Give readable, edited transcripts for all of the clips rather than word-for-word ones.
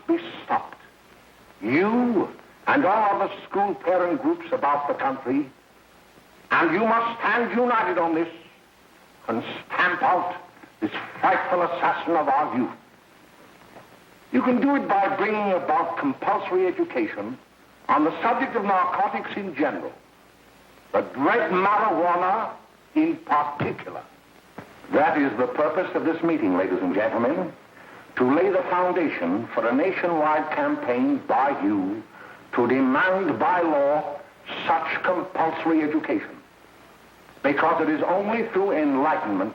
be stopped. You and all other school parent groups about the country, and you must stand united on this and stamp out this frightful assassin of our youth. You can do it by bringing about compulsory education on the subject of narcotics in general, the dread marijuana in particular. That is the purpose of this meeting, ladies and gentlemen, to lay the foundation for a nationwide campaign by you to demand by law such compulsory education. Because it is only through enlightenment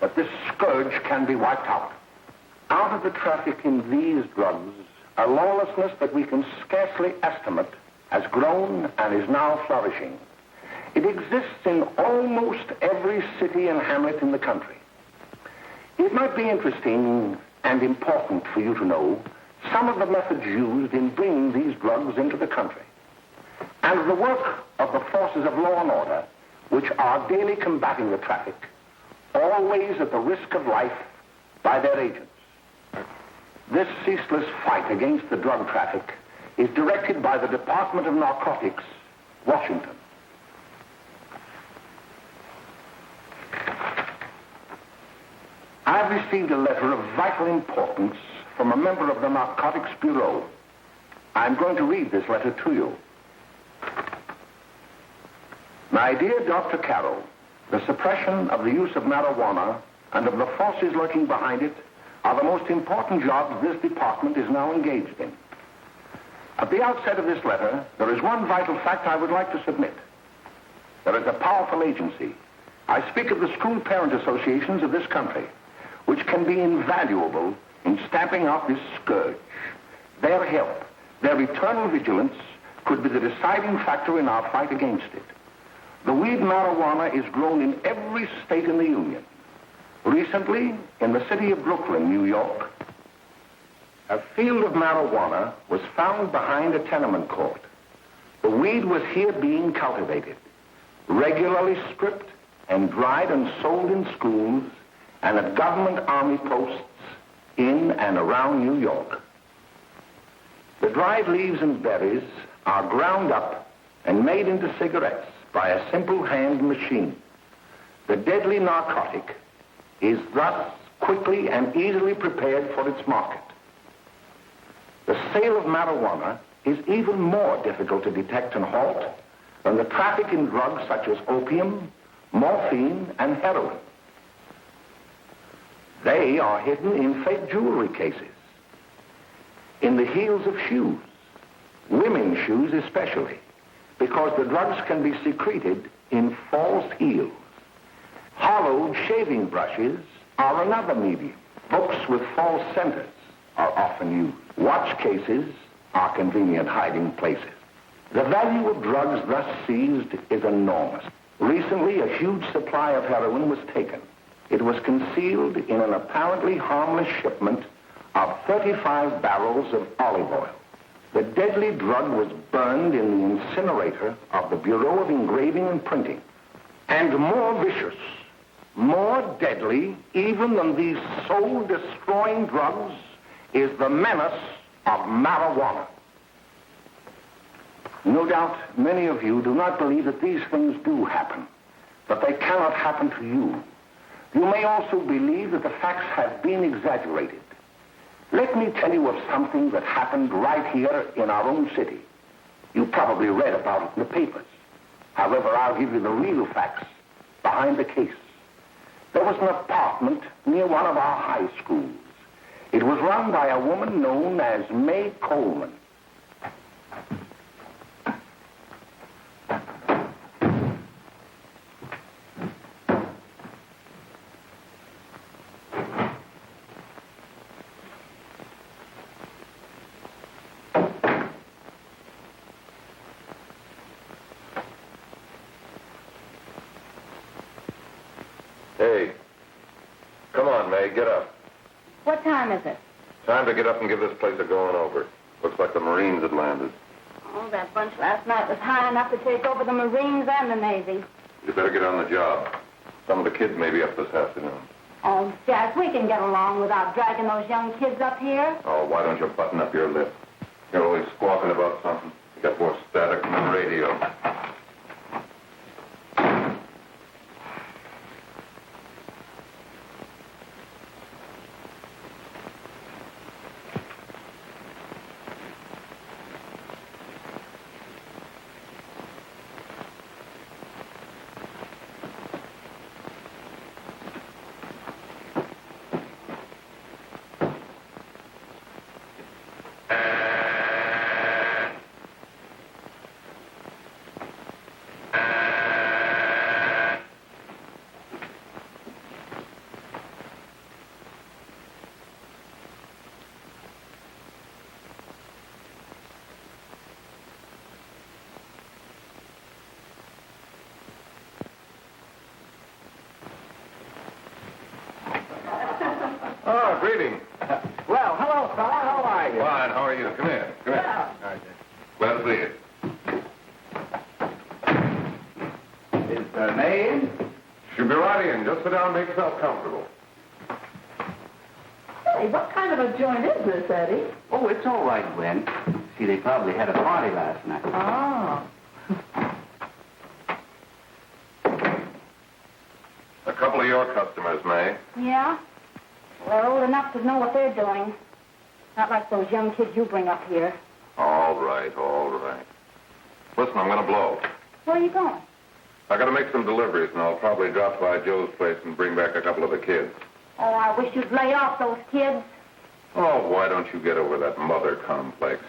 that this scourge can be wiped out. Out of the traffic in these drugs, a lawlessness that we can scarcely estimate has grown and is now flourishing. It exists in almost every city and hamlet in the country. It might be interesting and important for you to know some of the methods used in bringing these drugs into the country, and the work of the forces of law and order, which are daily combating the traffic, always at the risk of life, by their agents. This ceaseless fight against the drug traffic is directed by the Department of Narcotics, Washington. I've received a letter of vital importance from a member of the Narcotics Bureau. I'm going to read this letter to you. My dear Dr. Carroll, the suppression of the use of marijuana and of the forces lurking behind it are the most important jobs this department is now engaged in. At the outset of this letter, there is one vital fact I would like to submit. There is a powerful agency. I speak of the school parent associations of this country, which can be invaluable in stamping out this scourge. Their help, their eternal vigilance, could be the deciding factor in our fight against it. The weed marijuana is grown in every state in the Union. Recently, in the city of Brooklyn, New York, a field of marijuana was found behind a tenement court. The weed was here being cultivated, regularly stripped and dried and sold in schools and at government army posts in and around New York. The dried leaves and berries are ground up and made into cigarettes by a simple hand machine. The deadly narcotic is thus quickly and easily prepared for its market. The sale of marijuana is even more difficult to detect and halt than the traffic in drugs such as opium, morphine, and heroin. They are hidden in fake jewelry cases, in the heels of shoes, women's shoes especially, because the drugs can be secreted in false heels. Hollowed shaving brushes are another medium. Books with false centers are often used. Watch cases are convenient hiding places. The value of drugs thus seized is enormous. Recently, a huge supply of heroin was taken. It was concealed in an apparently harmless shipment of 35 barrels of olive oil. The deadly drug was burned in the incinerator of the Bureau of Engraving and Printing. And more vicious, more deadly, even than these soul-destroying drugs, is the menace of marijuana. No doubt many of you do not believe that these things do happen, but they cannot happen to you. You may also believe that the facts have been exaggerated. Let me tell you of something that happened right here in our own city. You probably read about it in the papers. However, I'll give you the real facts behind the case. There was an apartment near one of our high schools. It was run by a woman known as May Coleman. Hey, come on, May, get up. What time is it? Time to get up and give this place a going over. Looks like the Marines had landed. Oh, that bunch last night was high enough to take over the Marines and the Navy. You better get on the job. Some of the kids may be up this afternoon. Oh, Jack, we can get along without dragging those young kids up here. Oh, why don't you button up your lip? You're always squawking about something. You got more static than the radio. Oh, greetings. Well, hello, fella. How are you? Fine, how are you? Come here. Come here. Yeah. Glad to see you. Is the name? Should be right in. Just sit down and make yourself comfortable. Hey, what kind of a joint is this, Eddie? Oh, it's all right, Gwen. See, they probably had a party last night. Oh. A couple of your customers, May. Yeah? They're old enough to know what they're doing. Not like those young kids you bring up here. All right, all right. Listen, I'm going to blow. Where are you going? I got to make some deliveries, and I'll probably drop by Joe's place and bring back a couple of the kids. Oh, I wish you'd lay off those kids. Oh, why don't you get over that mother complex?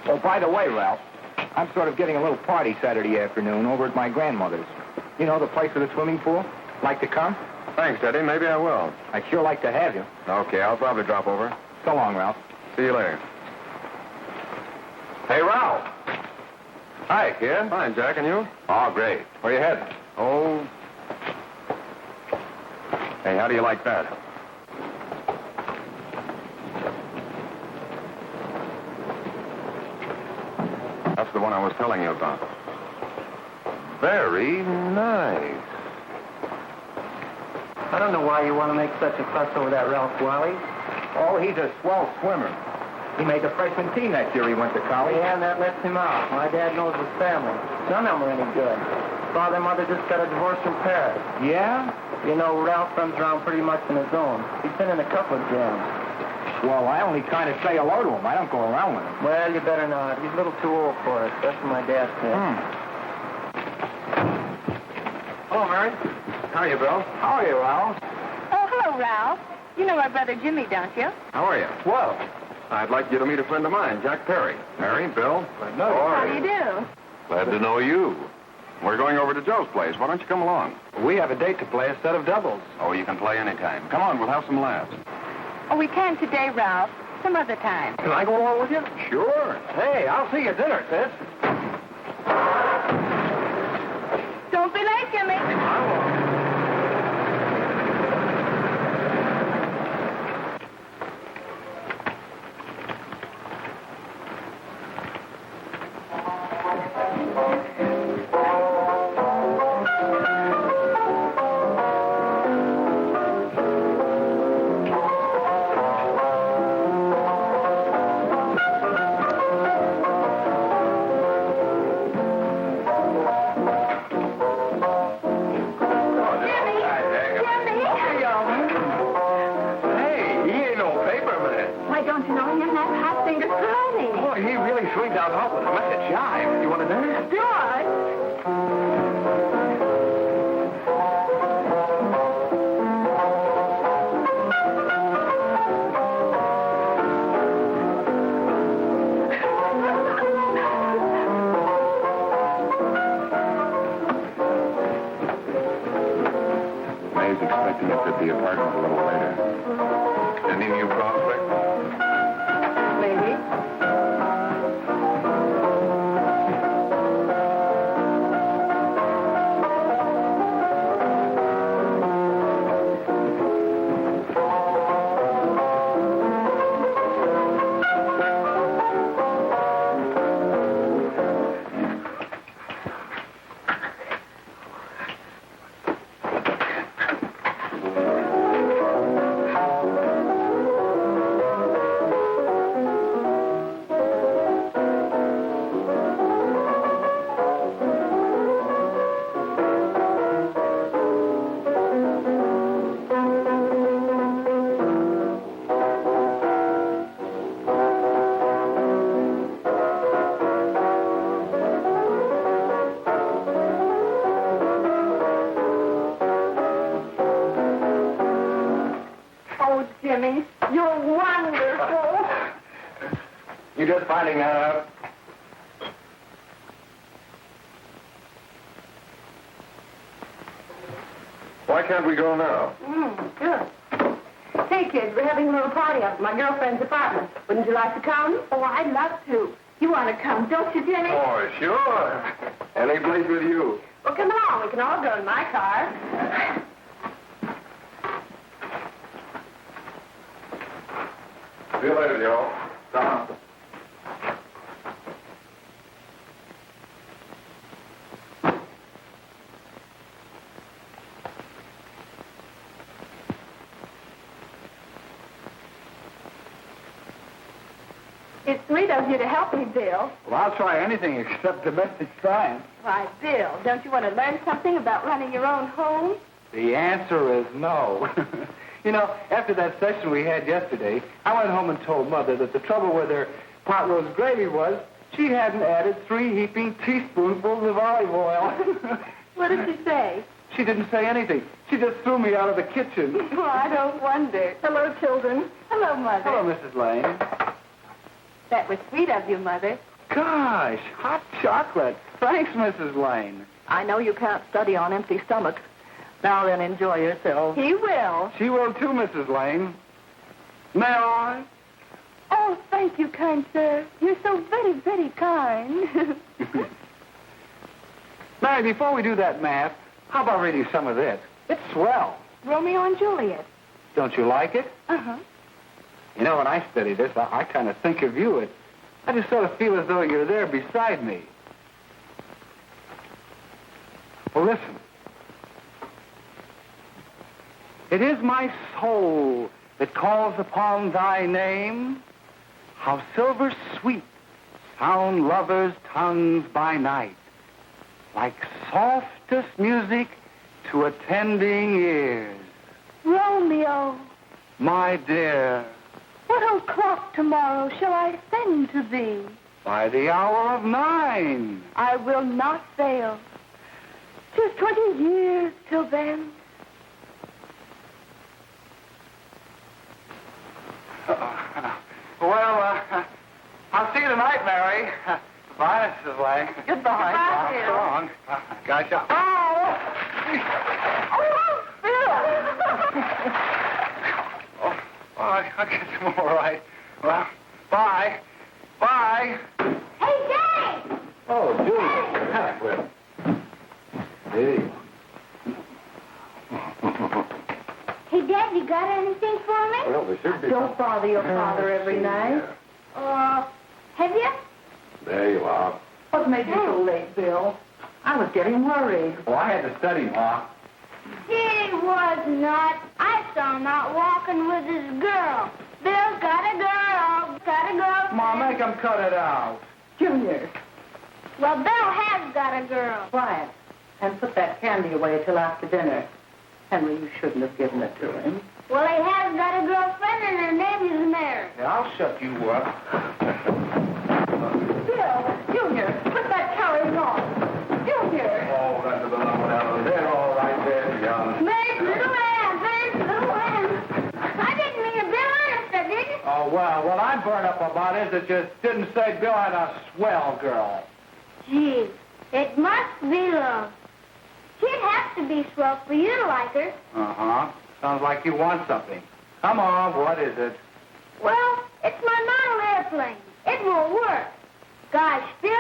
Oh, by the way, Ralph, I'm sort of getting a little party Saturday afternoon over at my grandmother's. You know, the place with the swimming pool? Like to come? Thanks, Eddie. Maybe I will. I'd sure like to have you. Okay, I'll probably drop over. So long, Ralph. See you later. Hey, Ralph. Hi, kid. Fine, Jack, and you? Oh, great. Where you heading? Oh. Hey, how do you like that? That's the one I was telling you about. Very nice. I don't know why you want to make such a fuss over that Ralph Wally. Oh, he's a swell swimmer. He made the freshman team that year he went to college. Yeah, and that lets him out. My dad knows his family. None of them are any good. Father and mother just got a divorce from Paris. Yeah? You know, Ralph runs around pretty much on his own. He's been in a couple of jams. Well, I only kind of say hello to him. I don't go around with him. Well, you better not. He's a little too old for it. That's what my dad said. Hello, Mary. How are you, Bill? How are you, Ralph? Oh, hello, Ralph. You know my brother Jimmy, don't you? How are you? Well, I'd like you to meet a friend of mine, Jack Perry. Mary, Bill. How do you do? Glad to know you. We're going over to Joe's place. Why don't you come along? we have a date to play, a set of doubles. Oh, you can play anytime. Come on, we'll have some laughs. Oh, we can today, Ralph. Some other time. Can I go along with you? Sure. Hey, I'll see you at dinner, sis. Don't be late, Jimmy. expecting it at the apartment a little later. Any new prospects? Maybe. Jimmy, you're wonderful. You just finding that out? Why can't we go now? Good. Hey, kids, we're having a little party up at my girlfriend's apartment. Wouldn't you like to come? Oh, I'd love to. You want to come, don't you, Jimmy? Oh, sure. Any place with you. Well, come along. We can all go in my car. See you later, Joe. Tom. It's sweet of you to help me, Bill. Well, I'll try anything except domestic science. Why, Bill, don't you want to learn something about running your own home? The answer is no. You know, after that session we had yesterday, I went home and told Mother that the trouble with her pot roast gravy was she hadn't added 3 heaping teaspoonfuls of olive oil. What did she say? She didn't say anything. She just threw me out of the kitchen. Well, I don't wonder. Hello, children. Hello, Mother. Hello, Mrs. Lane. That was sweet of you, Mother. Gosh, hot chocolate. Thanks, Mrs. Lane. I know you can't study on empty stomachs. Now then, enjoy yourself. He will. She will too, Mrs. Lane. May I? Oh, thank you, kind sir. You're so very, very kind. Mary, before we do that math, how about reading some of this? It's swell. Romeo and Juliet. Don't you like it? Uh-huh. You know, when I study this, I kind of think of you. I just sort of feel as though you're there beside me. Well, listen. It is my soul that calls upon thy name. How silver sweet sound lovers' tongues by night, like softest music to attending ears. Romeo, My dear, what o'clock tomorrow shall I send to thee? by the hour of 9. I will not fail. 'Tis 20 years till then. Well, I'll see you tonight, Mary. Goodbye, Mrs. Lane. Goodbye. So Bill. long. Gosh, oh! Oh, I'll get some more, all right. Well, bye. Bye. Hey, Jay! Oh, Julie. Hey. Hey, Dad, you got anything for me? Well, there should be. Don't bother your father every night. Have you? There you are. What made you so late, Bill? I was getting worried. Well, I had to study, Ma. He was not. I saw him out walking with his girl. Bill's got a girl. Got a girl. Ma, make him cut it out. Junior, Well, Bill has got a girl. quiet. And put that candy away till after dinner. Henry, you shouldn't have given it to him. Well, he has got a girlfriend, and her name is Mary. Yeah, I'll shut you up. Bill, Junior, put that carrying on. Junior. Oh, that's about enough. They're all right there, young. Mary's little Ann. Mary's little Ann. I didn't mean to Bill honest, I didn't. Oh, well, what I'm burned up about is it just didn't say Bill had a swell girl. Gee, it must be love. She'd have has to be swell for you to like her. Uh-huh. Sounds like you want something. Come on, what is it? Well, it's my model airplane. It won't work. Gosh, Phil,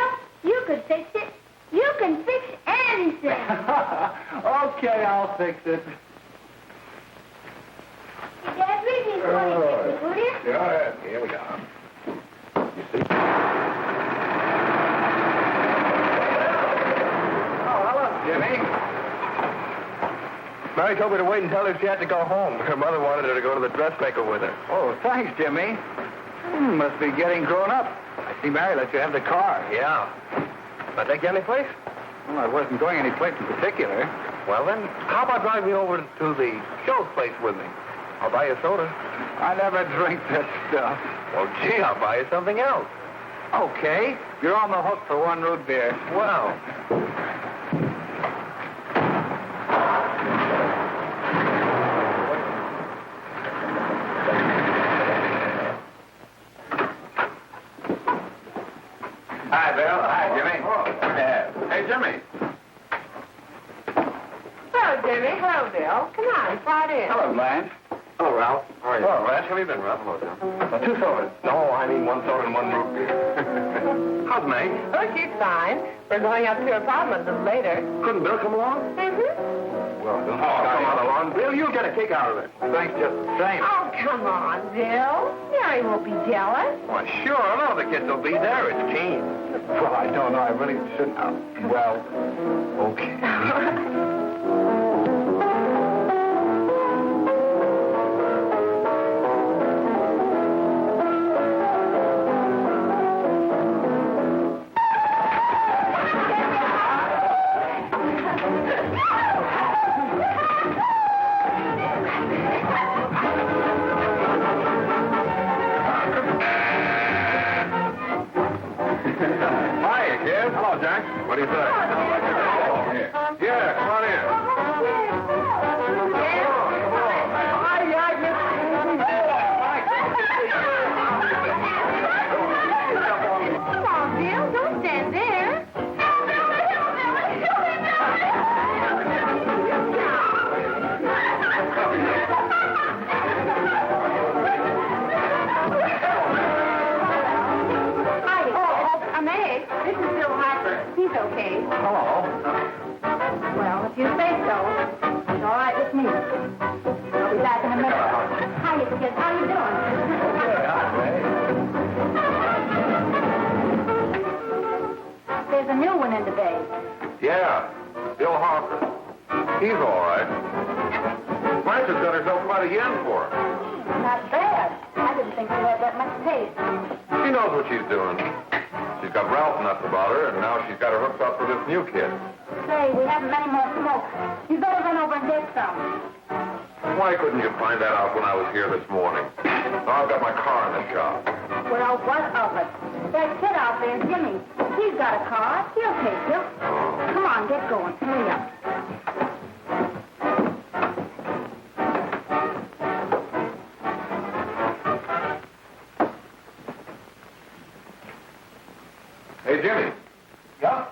you could fix it. You can fix anything. Okay, I'll fix it. Dad, read me 26, will you? Yeah, here we are. You see? Oh, hello, Jimmy. Mary told me to wait and tell her she had to go home. Her mother wanted her to go to the dressmaker with her. Oh, thanks, Jimmy. Must be getting grown up. I see Mary let you have the car. Yeah. Can I take you any place? Well, I wasn't going any place in particular. Well, then, how about driving me over to the show place with me? I'll buy you a soda. I never drink that stuff. Well, gee, I'll buy you something else. Okay. You're on the hook for one root beer. Well. Hi, Bill. Hi, Jimmy. Hey, Jimmy. Hello, Jimmy. Hello, Bill. Come on, slide in. Hello, Blanche. Hello, Ralph. How are you? Hello, Ralph. How have you been, Ralph? Hello, Jim. 2 sodas. No, I mean 1 soda and 1 root beer. How's May? Oh, she's fine. We're going up to her apartment a little later. Couldn't Bill come along? Mm-hmm. Well, don't Come on along. Bill, you'll get a kick out of it. Thanks just the same. Oh, come on, Bill. Mary won't be jealous. Why, sure. None of the kids will be there. It's Gene. Well, I don't know. I really shouldn't. Well, okay. Hiya, kid. Hello, Jack. What do you say? Yeah, come on in. Come on, Bill. Don't stand there. I'm Meg. This is Bill Harper. He's okay. Hello. Well, if you say so, it's all right with me. I'll be back in a minute. Hiya, kids. How you doing? There's a new one in today. Yeah, Bill Harper. He's all right. Blanche has got herself quite a yen for her. Not bad. I didn't think she had that much taste. She knows what she's doing. She's got Ralph nuts about her, and now she's got her hooked up for this new kid. Say, we haven't many more smoke. You better run over and get some. Why couldn't you find that out when I was here this morning? Now I've got my car in the shop. Well, what of it? That kid out there, Jimmy, he's got a car. He'll take you. Come on, get going. Hurry up. Hey, Jimmy. Yeah?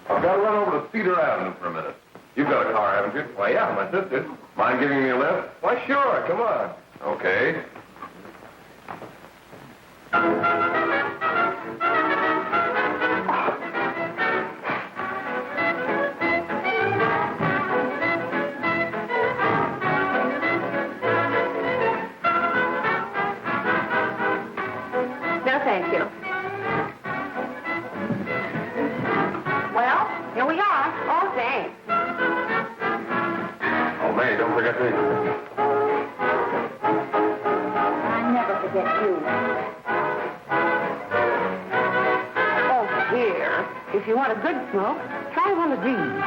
I've got to run over to Cedar Avenue for a minute. You've got a car, haven't you? Why, yeah, my sister. Mind giving me a lift? Why, sure. Come on. Okay. No, thank you. Well, here we are. Oh, thanks. Oh, May, don't forget me. I never forget you. Oh, here. If you want a good smoke, try one of these.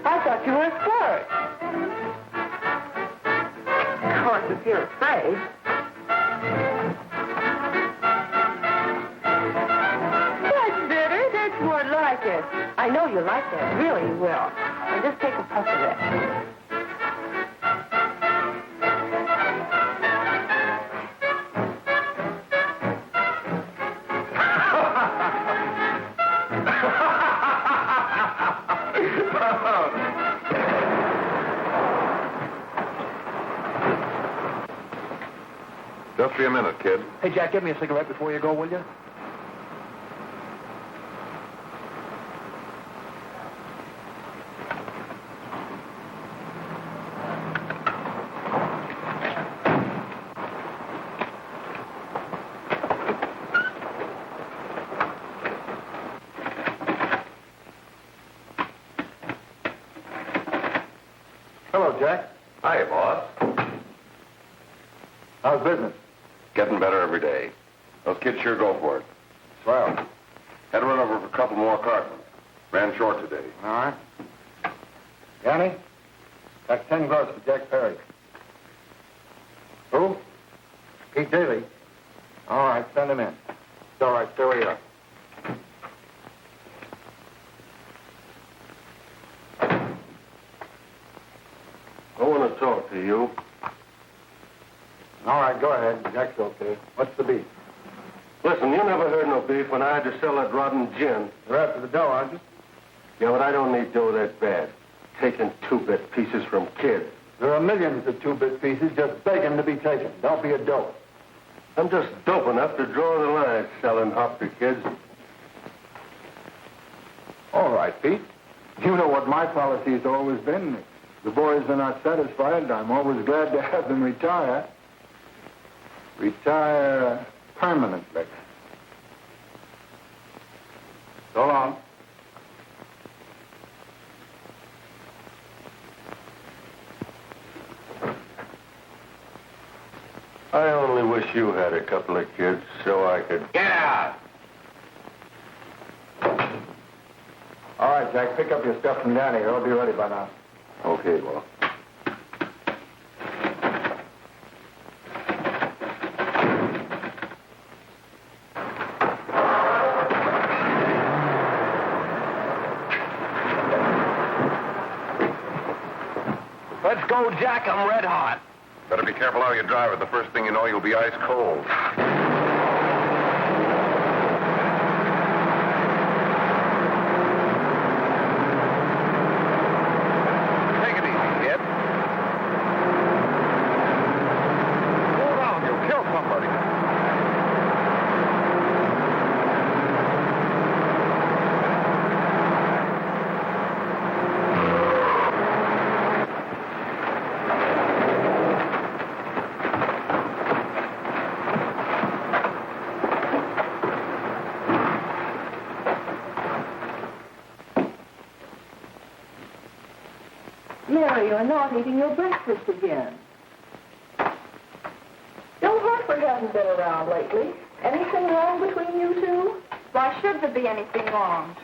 I thought you were a flirt. Of course, if you're afraid. That's better. That's more like Yes, I know you like that. Really, you will. And just take a puff of that. Just be a minute, kid. Hey, Jack, give me a cigarette before you go, will you? Hello, Jack. Hi, boss. How's business? Getting better every day. Those kids sure go for it. Swell. Had to run over for a couple more cartons. Ran short today. All right. Johnny, that's 10 gross for Jack Perry. Who? Pete Daly. All right, send him in. It's all right, stay where you are. I want to talk to you. All right, go ahead. Jack's okay. What's the beef? Listen, you never heard no beef when I had to sell that rotten gin. You're after the dough, aren't you? Yeah, but I don't need dough that bad. Taking two-bit pieces from kids. There are millions of two-bit pieces just begging to be taken. Don't be a dope. I'm just dope enough to draw the line selling hop to kids. All right, Pete. You know what my policy has always been. If the boys are not satisfied, I'm always glad to have them retire. Retire permanently. So long. I only wish you had a couple of kids so I could... Get out! All right, Jack, pick up your stuff from Danny. It'll be ready by now. Okay, well. Let's go, Jack. I'm red hot. Better be careful how you drive it. The first thing you know, you'll be ice cold. Take it easy, kid. Slow down. You'll kill somebody. Mary, you're not eating your breakfast again. Bill Hartford hasn't been around lately. Anything wrong between you two? Why should there be anything wrong?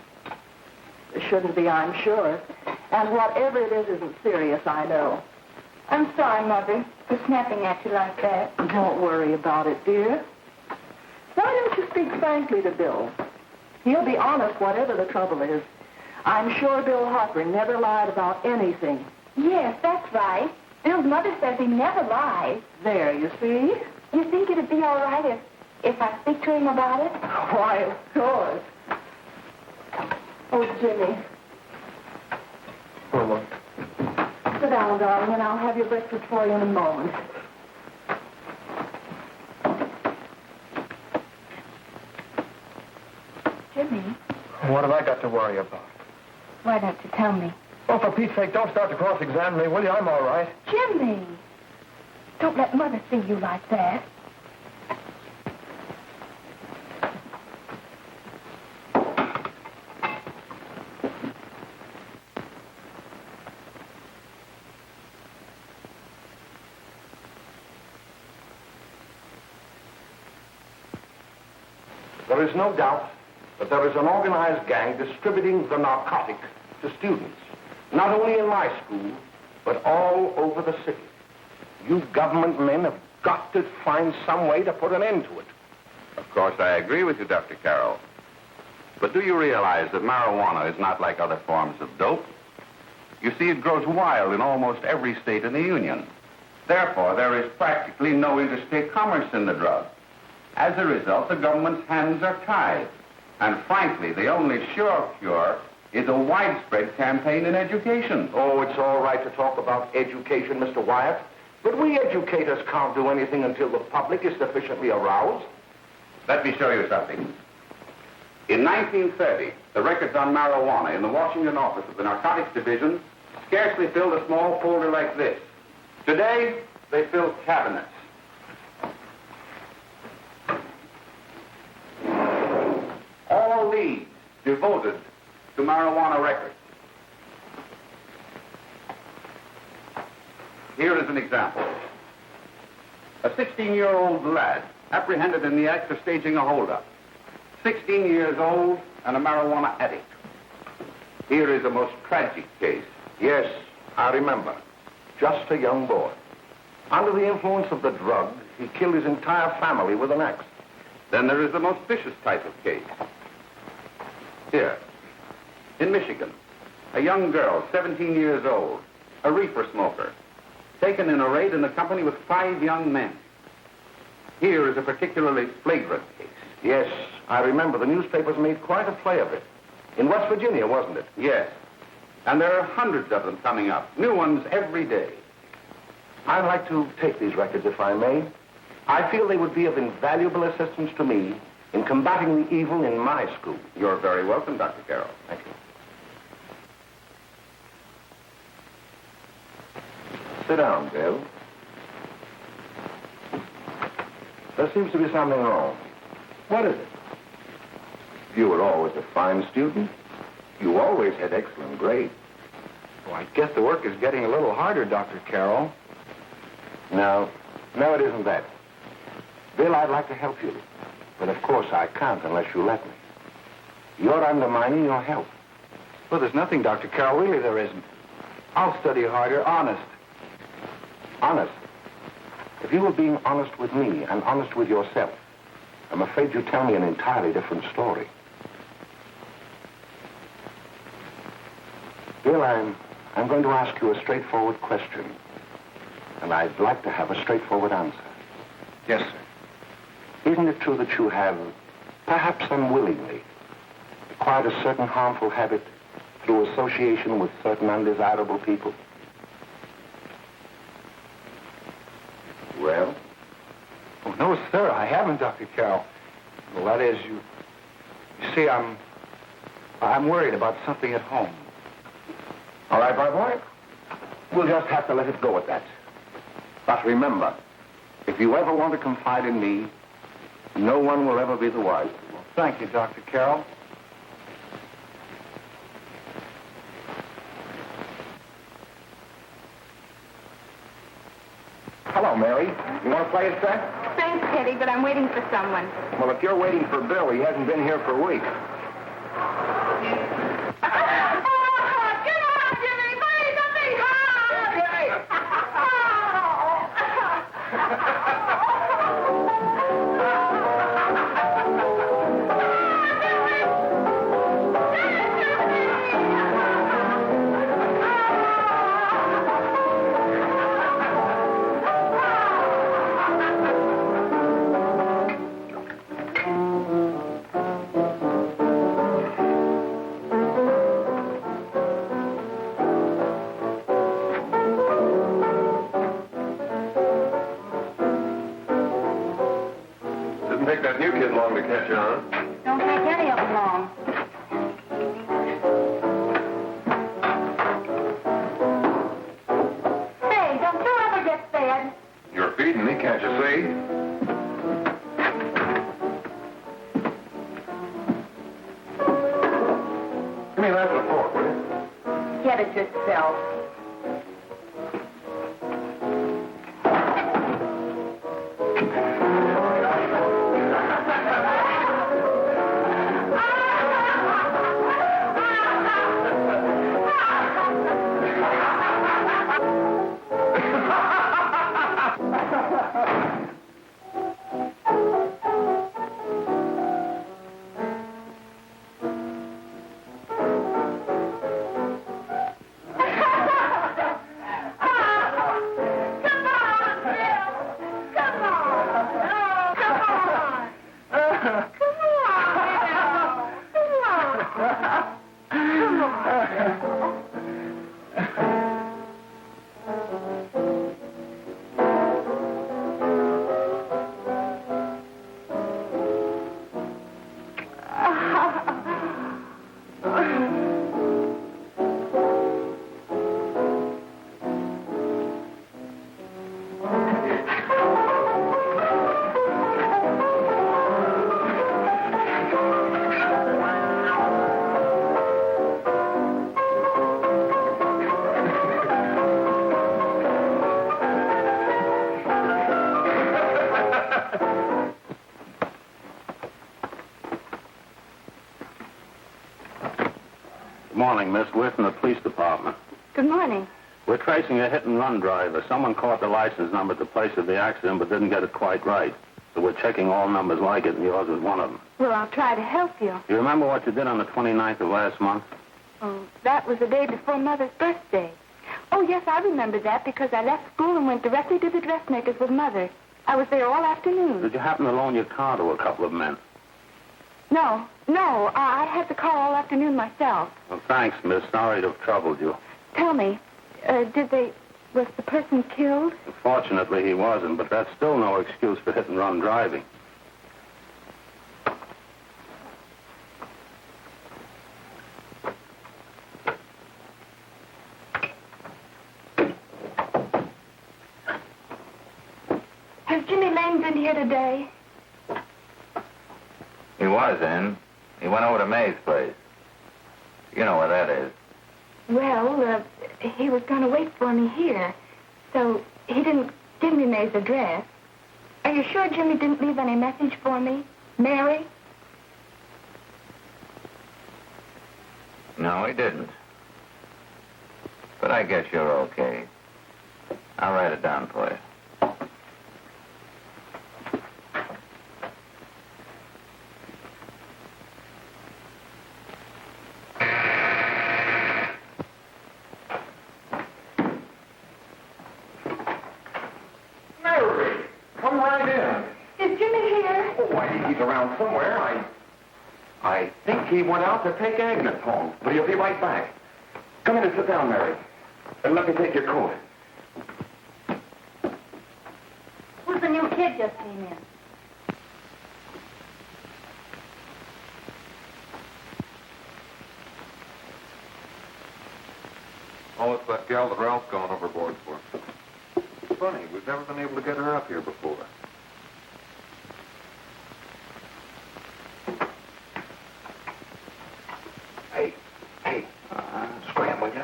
There shouldn't be, I'm sure. And whatever it is isn't serious, I know. I'm sorry, Mother, for snapping at you like that. Don't worry about it, dear. Why don't you speak frankly to Bill? He'll be honest whatever the trouble is. I'm sure Bill Hartford never lied about anything. Yes, that's right. Bill's mother says he never lies. There, you see? You think it'd be all right if I speak to him about it? Why, of course. Oh, Jimmy. Oh, what? Sit down, darling, and I'll have your breakfast for you in a moment. Jimmy, What have I got to worry about? why don't you tell me? Oh, for Pete's sake, don't start to cross-examine me, will you? I'm all right. Jimmy! Don't let Mother see you like that. There is no doubt that there is an organized gang distributing the narcotic to students, not only in my school, but all over the city. You government men have got to find some way to put an end to it. Of course, I agree with you, Dr. Carroll. But But do you realize that marijuana is not like other forms of dope? You see, it grows wild in almost every state in the Union. Therefore, there is practically no interstate commerce in the drug. As a result, the government's hands are tied. And frankly, the only sure cure is a widespread campaign in education. Oh, it's all right to talk about education, Mr. Wyatt. But we educators can't do anything until the public is sufficiently aroused. Let me show you something. In 1930, the records on marijuana in the Washington office of the Narcotics Division scarcely filled a small folder like this. Today, they fill cabinets. All these devoted to marijuana records. Here is an example. A 16-year-old lad apprehended in the act of staging a holdup. 16 years old and a marijuana addict. Here is a most tragic case. Yes, I remember. Just a young boy. Under the influence of the drug, he killed his entire family with an axe. Then there is the most vicious type of case. Here, in Michigan, a young girl, 17 years old, a reefer smoker, taken in a raid in the company with 5 young men. Here is a particularly flagrant case. Yes, I remember. The newspapers made quite a play of it. In West Virginia, wasn't it? Yes. And there are hundreds of them coming up, new ones every day. I'd like to take these records, if I may. I feel they would be of invaluable assistance to me in combating the evil in my school. You're very welcome, Dr. Carroll. Thank you. Sit down, Bill. There seems to be something wrong. What is it? You were always a fine student. You always had excellent grades. Well, I guess the work is getting a little harder, Dr. Carroll. No, it isn't that. Bill, I'd like to help you. But of course I can't unless you let me. You're undermining your health. Well, there's nothing, Dr. Carroll. Really, there isn't. I'll study harder, honest. Honest? If you were being honest with me and honest with yourself, I'm afraid you'd tell me an entirely different story. Bill, I'm going to ask you a straightforward question. And I'd like to have a straightforward answer. Yes, sir. Isn't it true that you have, perhaps unwillingly, acquired a certain harmful habit through association with certain undesirable people? Well? Oh, no, sir, I haven't, Dr. Carroll. Well, that is, you see, I'm worried about something at home. All right, my boy. We'll just have to let it go at that. But remember, if you ever want to confide in me, no one will ever be the wiser. Well, thank you, Dr. Carroll. Hello, Mary. You want to play a set? Thanks, Teddy, but I'm waiting for someone. Well, if you're waiting for Bill, he hasn't been here for weeks. Didn't take that new kid long to catch on. Don't take any of them long. Hey, don't you ever get fed? You're feeding me, can't you see? Give me that and a fork, will you? Get it yourself. Good morning, Miss. We're from the police department. Good morning. We're tracing a hit-and-run driver. Someone caught the license number at the place of the accident but didn't get it quite right. So we're checking all numbers like it, and yours was one of them. Well, I'll try to help you. You remember what you did on the 29th of last month? Oh, that was the day before Mother's birthday. Oh, yes, I remember that because I left school and went directly to the dressmaker's with Mother. I was there all afternoon. Did you happen to loan your car to a couple of men? No, I had the car all afternoon myself. Well, thanks, miss. Sorry to have troubled you. Tell me, was the person killed? Fortunately, he wasn't, but that's still no excuse for hit-and-run driving. Has Jimmy Lane been here today? He was in. He went over to May's place. You know where that is. Well, he was going to wait for me here, so he didn't give me May's address. Are you sure Jimmy didn't leave any message for me? Mary? No, he didn't. But I guess you're okay. I'll write it down for you. Mary, come right in. Is Jimmy here? Oh, I think he's around somewhere. I think he went out to take Agnes home, but he'll be right back. Come in and sit down, Mary. And let me take your coat. Who's the new kid just came in? Oh, it's that gal that Ralph's gone overboard for. Funny, we've never been able to get her up here before. Hey, scram, will you?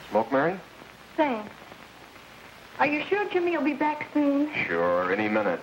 Smoke, Mary? Thanks. Are you sure Jimmy will be back soon? Sure, any minute.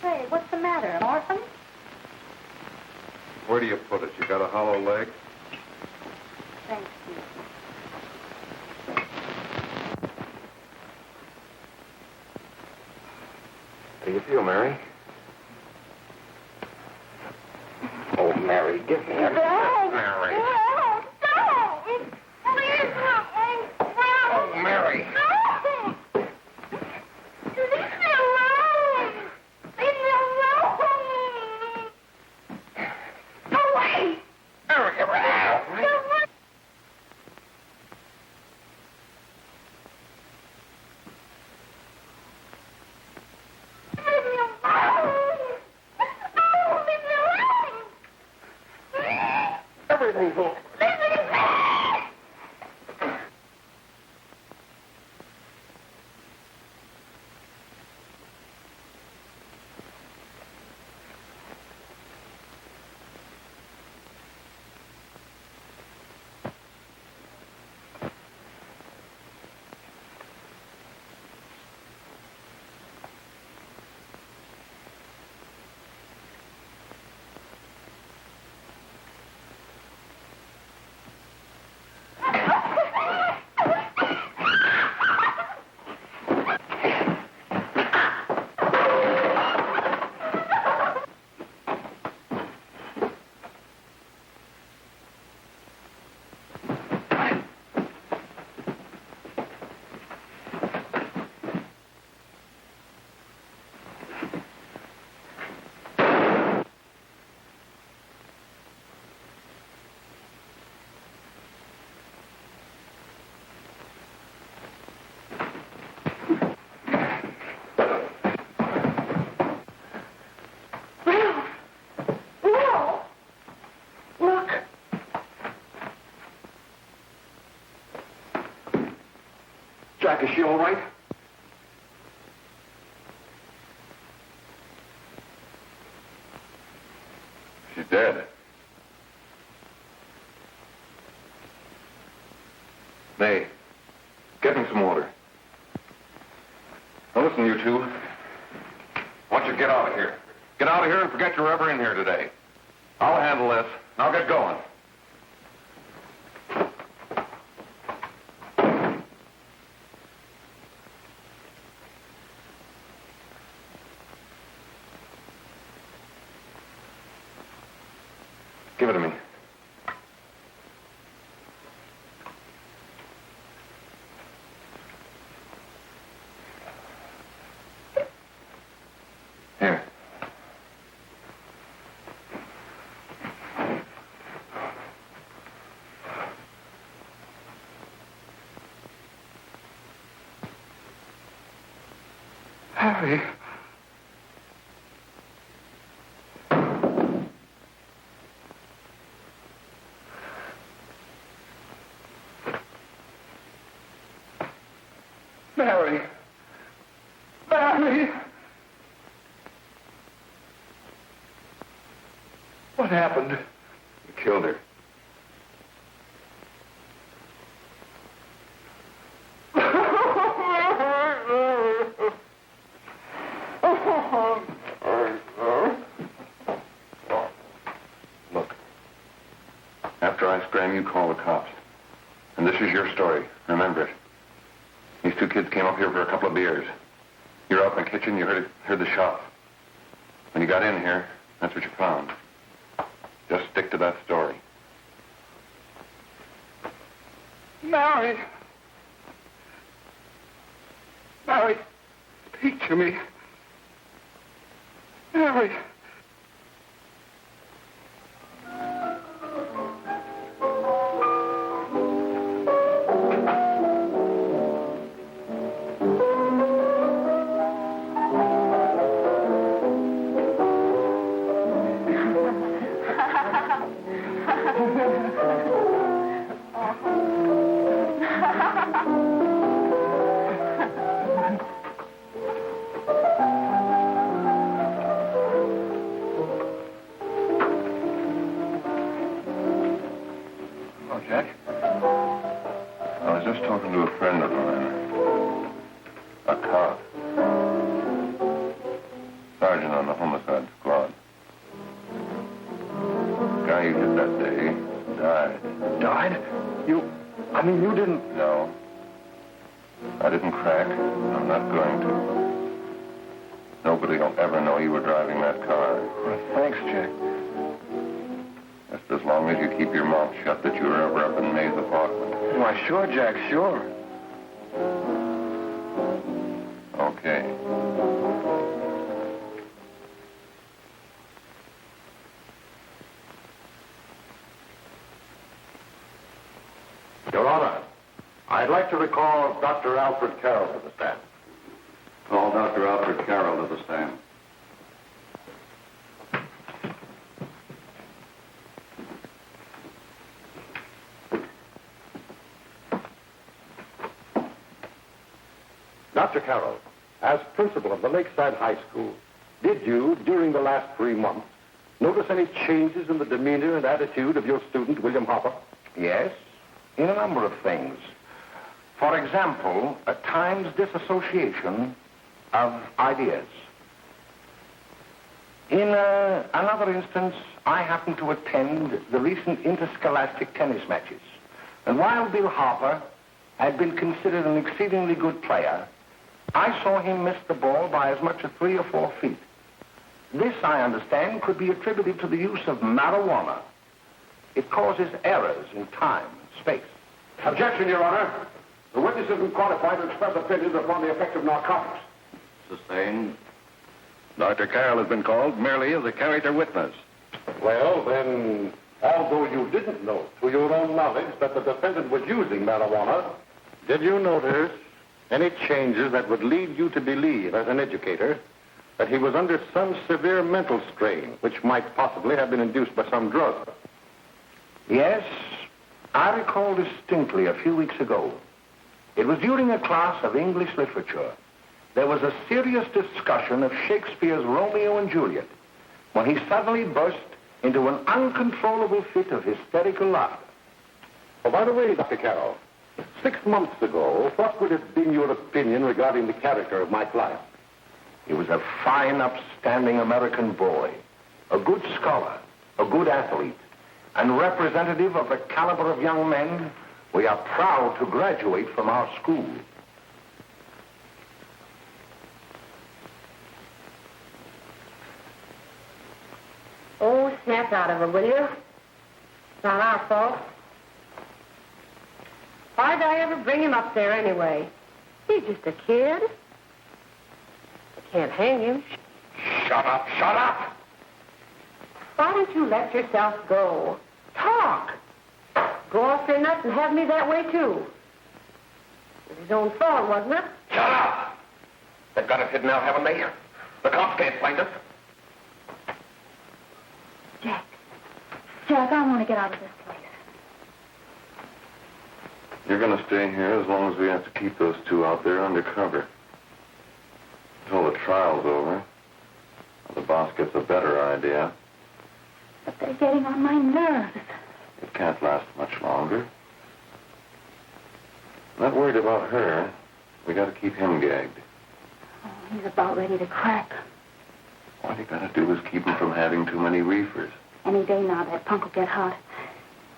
Say, what's the matter? An orphan? Where do you put it? You got a hollow leg? Thank you. do you feel, Mary? Oh, Mary, give me a... Mary. Oh, Mary. Everything's all... Jack, is she all right? She's dead. May, get me some water. Now listen, you two. I want you to get out of here. Get out of here and forget you're ever in here today. I'll handle this. Now get going. Give it to me. Here. Harry. Mary. Mary. What happened? You killed her. Look. After I scram, you call the cops. And this is your story. Remember it. These two kids came up here for a couple of beers. You were out in the kitchen, you heard the shot. When you got in here, that's what you found. Just stick to that story. Mary. Mary, speak to me. Mary. Jack? I was just talking to a friend of mine. A cop. Sergeant on the homicide squad. The guy you hit that day died. Died? You didn't... No. I didn't crack. I'm not going to. Nobody will ever know you were driving that car. Well, thanks, Jack. Just as long as you keep your mouth shut that you were ever up in May's apartment. Why, sure, Jack, sure. Okay. Your Honor, I'd like to recall Dr. Alfred Carroll to the stand. Call Dr. Alfred Carroll to the stand. Dr. Carroll, as principal of the Lakeside High School, did you, during the last 3 months, notice any changes in the demeanor and attitude of your student, William Hopper? Yes, in a number of things. For example, at times disassociation of ideas. In another instance, I happened to attend the recent interscholastic tennis matches. And while Bill Harper had been considered an exceedingly good player, I saw him miss the ball by as much as 3 or 4 feet. This, I understand, could be attributed to the use of marijuana. It causes errors in time and space. Objection, Your Honor. The witness isn't qualified to express opinions upon the effect of narcotics. Sustained. Dr. Carroll has been called merely as a character witness. Well, then, although you didn't know to your own knowledge that the defendant was using marijuana, did you notice any changes that would lead you to believe, as an educator, that he was under some severe mental strain, which might possibly have been induced by some drug? Yes, I recall distinctly a few weeks ago. It was during a class of English literature. There was a serious discussion of Shakespeare's Romeo and Juliet when he suddenly burst into an uncontrollable fit of hysterical laughter. Oh, by the way, Dr. Carroll, 6 months ago, what would have been your opinion regarding the character of my client? He was a fine, upstanding American boy, a good scholar, a good athlete, and representative of the caliber of young men we are proud to graduate from our school. Oh, snap out of it, will you? It's not our fault. Why'd I ever bring him up there anyway? He's just a kid. I can't hang him. Shut up, shut up! Why don't you let yourself go? Talk. Go off your nuts and have me that way, too. It was his own fault, wasn't it? Shut up! They've got us hidden now, haven't they? The cops can't find us. Jack, I want to get out of this place. You're going to stay here as long as we have to keep those two out there undercover. Until the trial's over. The boss gets a better idea. But they're getting on my nerves. It can't last much longer. Not worried about her. We got to keep him gagged. Oh, he's about ready to crack. All you got to do is keep him from having too many reefers. Any day now, that punk will get hot.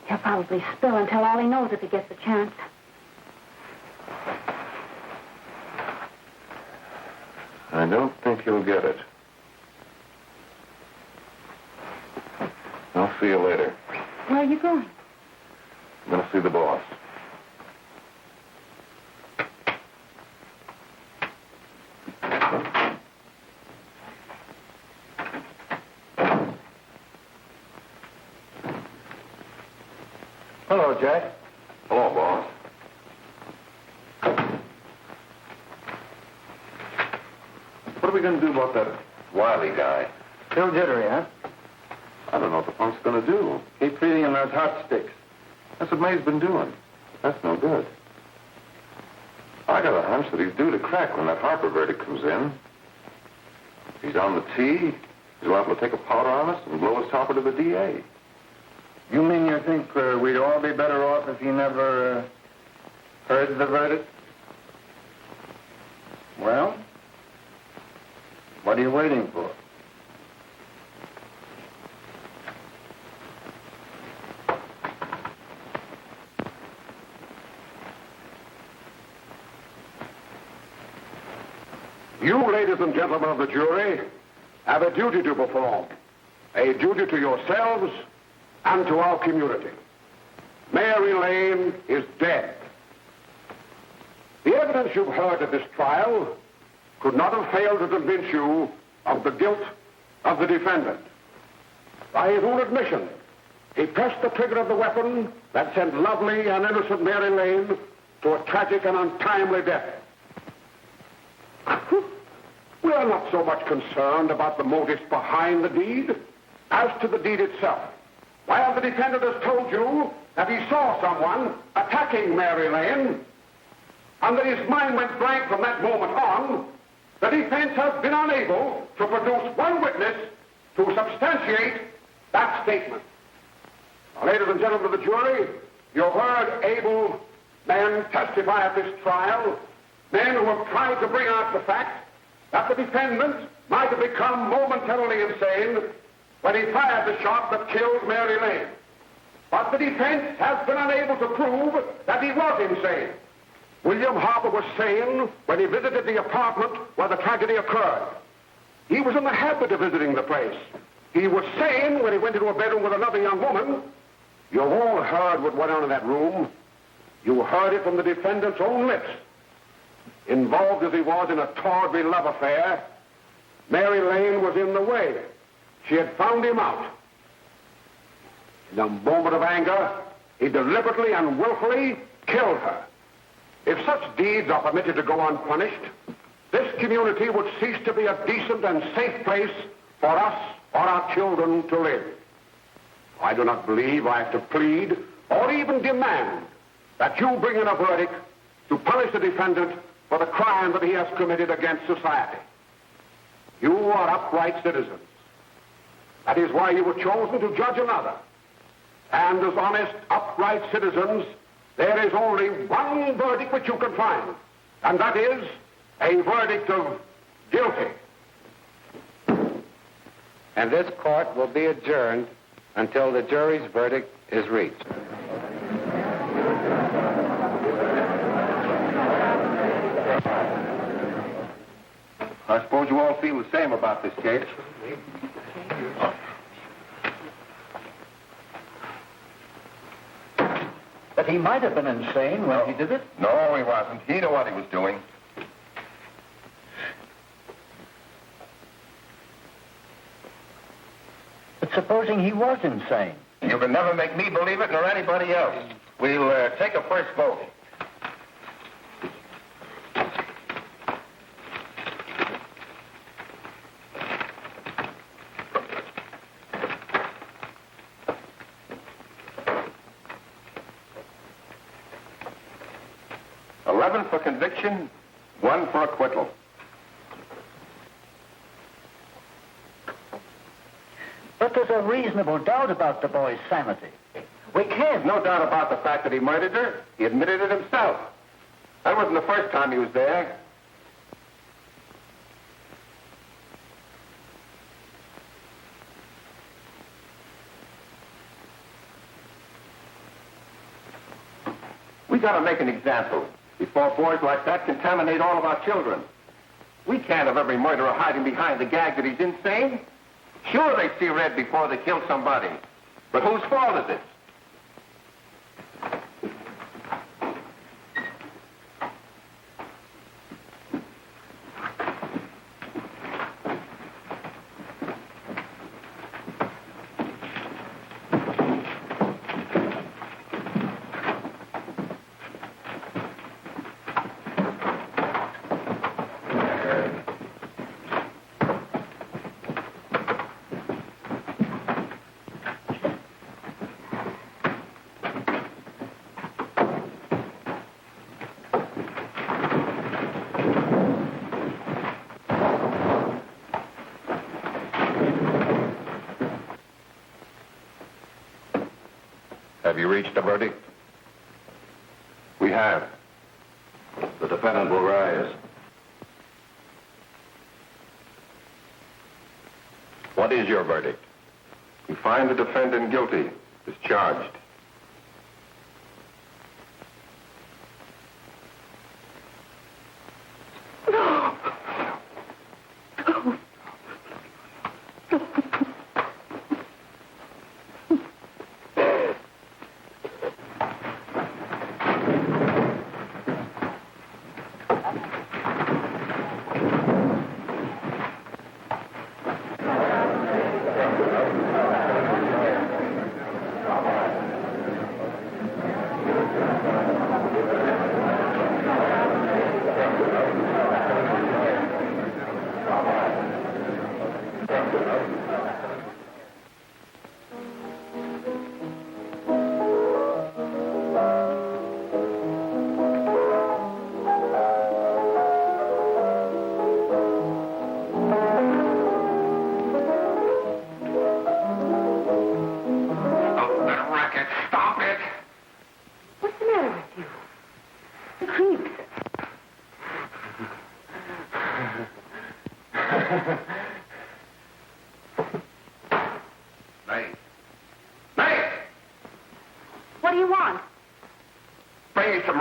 He'll probably spill and tell all he knows if he gets the chance. I don't think he'll get it. I'll see you later. Where are you going? I'm going to see the boss. Hello, Jack. Hello, boss. What are we going to do about that Wiley guy? Still jittery, huh? I don't know what the punk's going to do. Keep feeding him those hot sticks. That's what May's been doing. That's no good. I got a hunch that he's due to crack when that Harper verdict comes in. If he's on the tee, he's liable to take a powder on us and blow his topper to the DA. You mean you think we'd all be better off if he never heard the verdict? Well, what are you waiting for? You, ladies ladies and gentlemen of the jury, have a duty to perform. A duty to yourselves and to our community. Mary Lane is dead. The evidence you've heard at this trial could not have failed to convince you of the guilt of the defendant. By his own admission, he pressed the trigger of the weapon that sent lovely and innocent Mary Lane to a tragic and untimely death. We are not so much concerned about the motives behind the deed as to the deed itself. While the defendant has told you that he saw someone attacking Mary Lane, and that his mind went blank from that moment on, the defense has been unable to produce one witness to substantiate that statement. Now, ladies and gentlemen of the jury, you've heard able men testify at this trial, men who have tried to bring out the fact that the defendant might have become momentarily insane when he fired the shot that killed Mary Lane. But the defense has been unable to prove that he was insane. William Harper was sane when he visited the apartment where the tragedy occurred. He was in the habit of visiting the place. He was sane when he went into a bedroom with another young woman. You've all heard what went on in that room. You heard it from the defendant's own lips. Involved as he was in a tawdry love affair, Mary Lane was in the way. She had found him out. In a moment of anger, he deliberately and willfully killed her. If such deeds are permitted to go unpunished, this community would cease to be a decent and safe place for us or our children to live. I do not believe I have to plead or even demand that you bring in a verdict to punish the defendant for the crime that he has committed against society. You are upright citizens. That is why you were chosen to judge another. And as honest, upright citizens, there is only one verdict which you can find, and that is a verdict of guilty. And this court will be adjourned until the jury's verdict is reached. I suppose you all feel the same about this case. But he might have been insane when he did it. No, he wasn't. He knew what he was doing. But supposing he was insane? You can never make me believe it nor anybody else. We'll take a first vote. For conviction, 1 for acquittal. But there's a reasonable doubt about the boy's sanity. We can't. No doubt about the fact that he murdered her. He admitted it himself. That wasn't the first time he was there. We gotta make an example before boys like that contaminate all of our children. We can't have every murderer hiding behind the gag that he's insane. Sure, they see red before they kill somebody. But whose fault is it? Have you reached a verdict? We have. The defendant will rise. What is your verdict? We find the defendant guilty, discharged.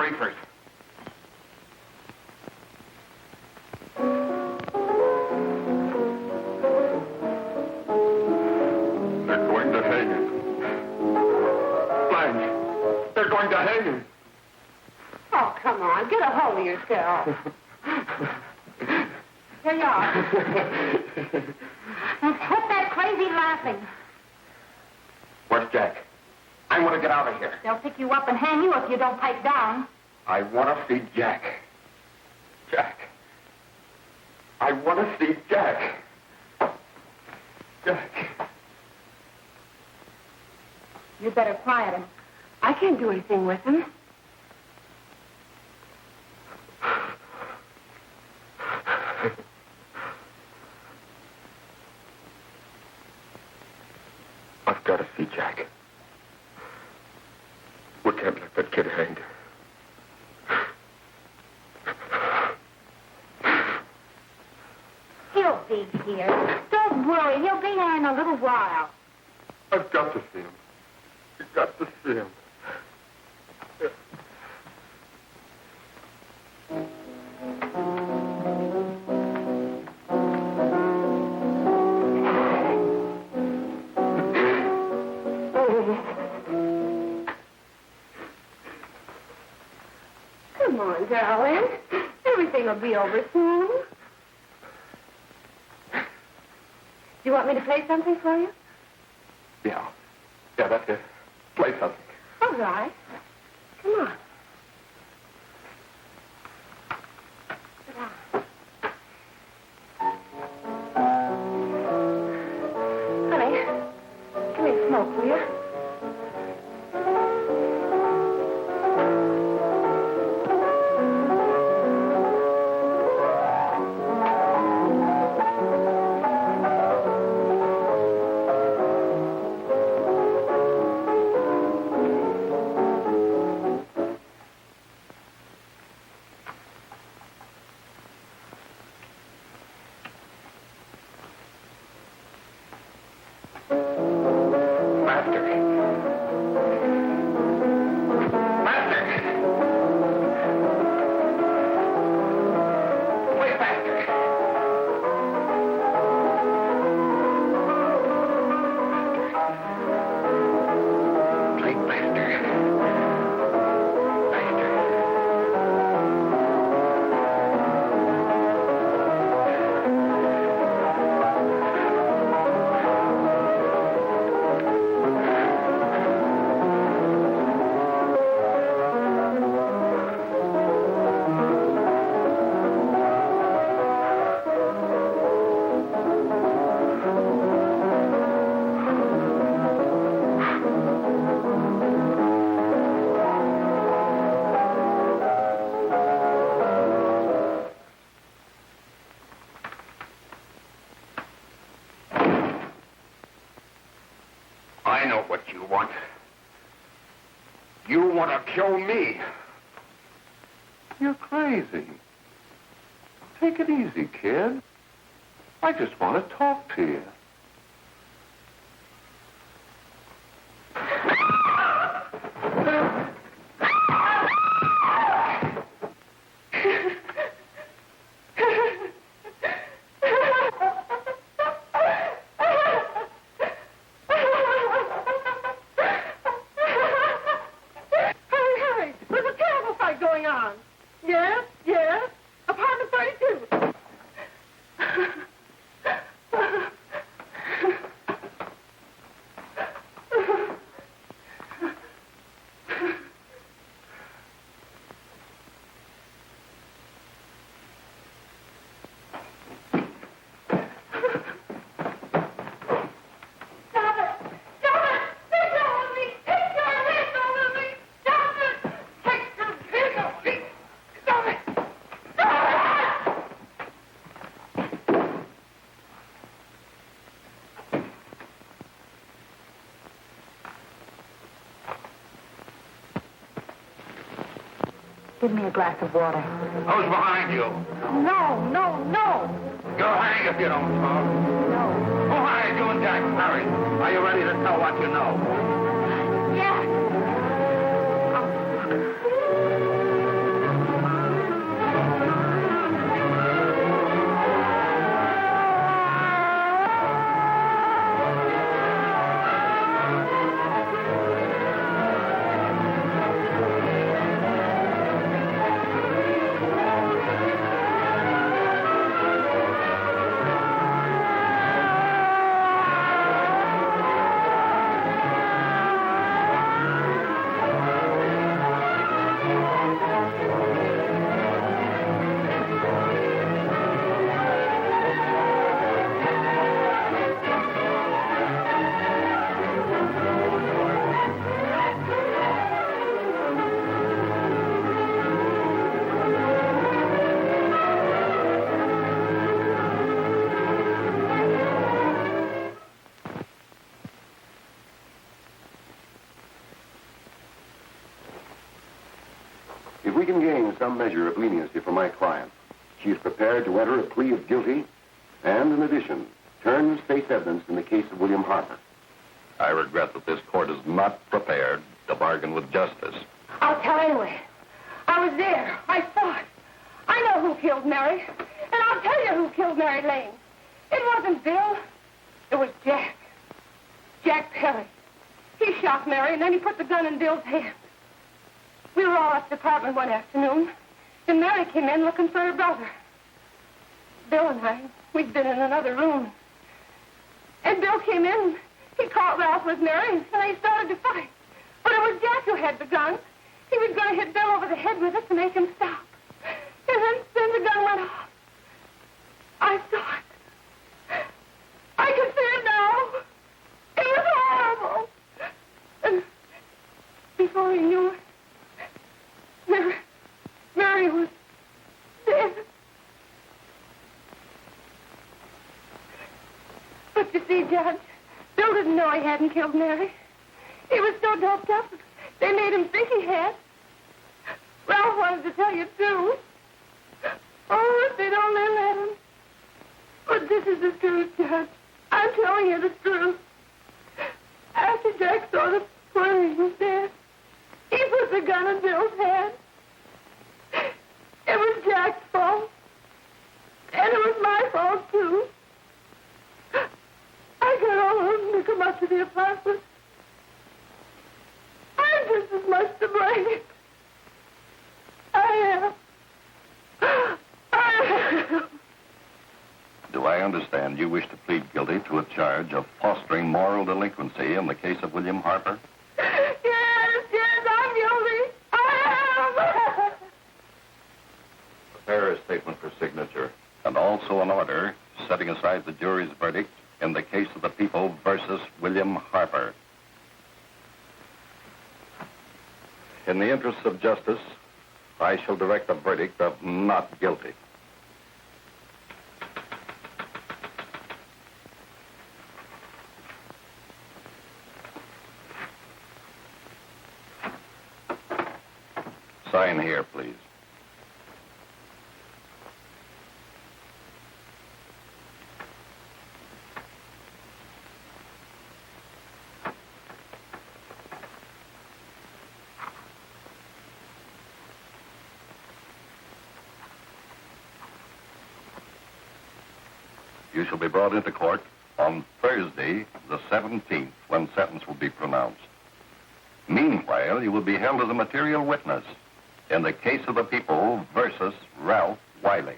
reefers. They're going to hang him. Blanche, they're going to hang him. Oh, come on. Get a hold of yourself. Here you are. Now, quit that crazy laughing. Where's Jack? I want to get out of here. They'll pick you up and hang you if you don't pipe down. I want to see Jack. Jack. I want to see Jack. Jack. You better quiet him. I can't do anything with him. I've got to see Jack. We can't let that kid hang. He'll be here. Don't worry. He'll be here in a little while. I've got to see him. You've got to see him. Come on, darling. Everything will be over soon. Do you want me to play something for you? Yeah, that's it. Play something. All right. Come on. Sit down. Honey, give me a smoke, will you? I know what you want. You want to kill me. You're crazy. Take it easy, kid. I just want to talk to you. Give me a glass of water. Who's behind you? No, no, no. You'll hang if you don't talk. No. Who hired you and Jack Perry? Are you ready to tell what you know? Yes. we can gain some measure of leniency for my client, she is prepared to enter a plea of guilty and, in addition, turn state's evidence in the case of William Harper. I regret that this court is not prepared to bargain with justice. I'll tell anyway. I was there. I saw it. I know who killed Mary. And I'll tell you who killed Mary Lane. It wasn't Bill. It was Jack. Jack Perry. He shot Mary, and then he put the gun in Bill's hand. We were all at the apartment one afternoon, and Mary came in looking for her brother. Bill and I, we'd been in another room. And Bill came in, he caught Ralph with Mary, and they started to fight. But it was Jack who had the gun. He was going to hit Bill over the head with it to make him stop. And then the gun went off. I saw it. I can see it now. It was horrible. And before he knew it, Mary was dead. But you see, Judge, Bill didn't know he hadn't killed Mary. He was so doped up, they made him think he had. Ralph wanted to tell you, too. Oh, if they'd only let him. But this is the truth, Judge. I'm telling you the truth. After Jack saw the poor he was dead, he put the gun in Bill's hand. It was Jack's fault. And it was my fault, too. I got all of them to come up to the apartment. I'm just as much to blame. I am. Do I understand you wish to plead guilty to a charge of fostering moral delinquency in the case of William Harper? Yes, I'm guilty. I am. Prepare a statement for signature, and also an order setting aside the jury's verdict in the case of the people versus William Harper. In the interests of justice, I shall direct a verdict of not guilty. Sign here, please. You shall be brought into court on Thursday, the 17th, when sentence will be pronounced. Meanwhile, you will be held as a material witness in the case of the people versus Ralph Wiley.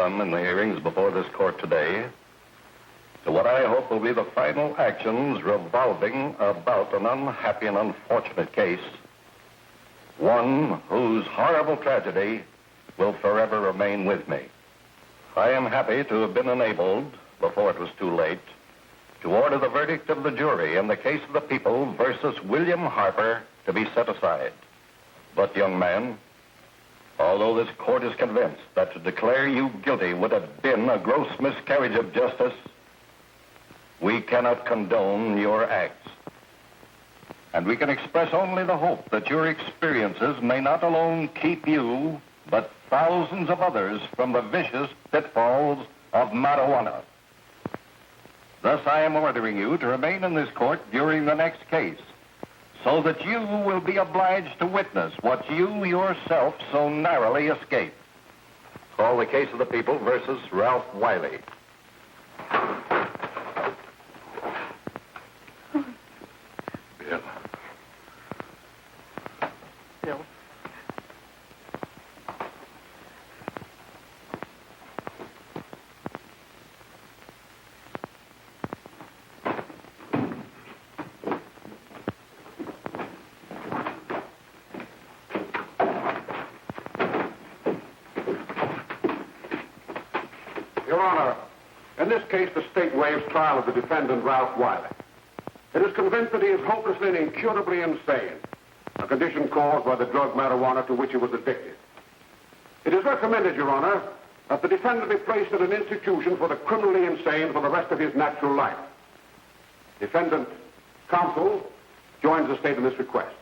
In the hearings before this court today to what I hope will be the final actions revolving about an unhappy and unfortunate case, one whose horrible tragedy will forever remain with me. I am happy to have been enabled, before it was too late, to order the verdict of the jury in the case of the people versus William Harper to be set aside. But, young man, although this court is convinced that to declare you guilty would have been a gross miscarriage of justice, we cannot condone your acts. And we can express only the hope that your experiences may not alone keep you, but thousands of others from the vicious pitfalls of marijuana. Thus, I am ordering you to remain in this court during the next case, so that you will be obliged to witness what you yourself so narrowly escaped. Call the case of the people versus Ralph Wiley. Bill. Bill. Your Honor, in this case, the state waives trial of the defendant, Ralph Wiley. It is convinced that he is hopelessly and incurably insane, a condition caused by the drug marijuana to which he was addicted. It is recommended, Your Honor, that the defendant be placed in an institution for the criminally insane for the rest of his natural life. Defendant, counsel, joins the state in this request.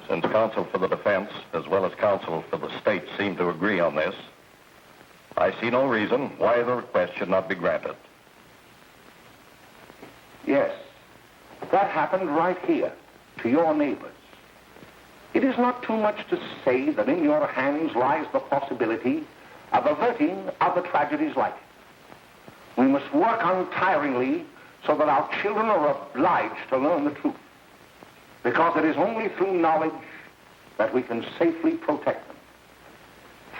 Since counsel for the defense, as well as counsel for the state, seem to agree on this, I see no reason why the request should not be granted. Yes, that happened right here, to your neighbors. It is not too much to say that in your hands lies the possibility of averting other tragedies like it. We must work untiringly so that our children are obliged to learn the truth, because it is only through knowledge that we can safely protect them.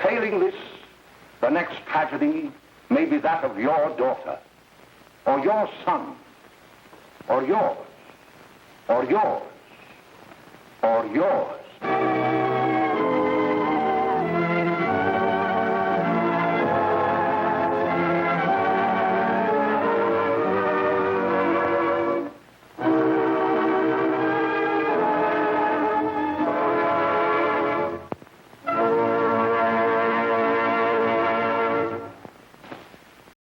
Failing this, the next tragedy may be that of your daughter, or your son, or yours, or yours, or yours.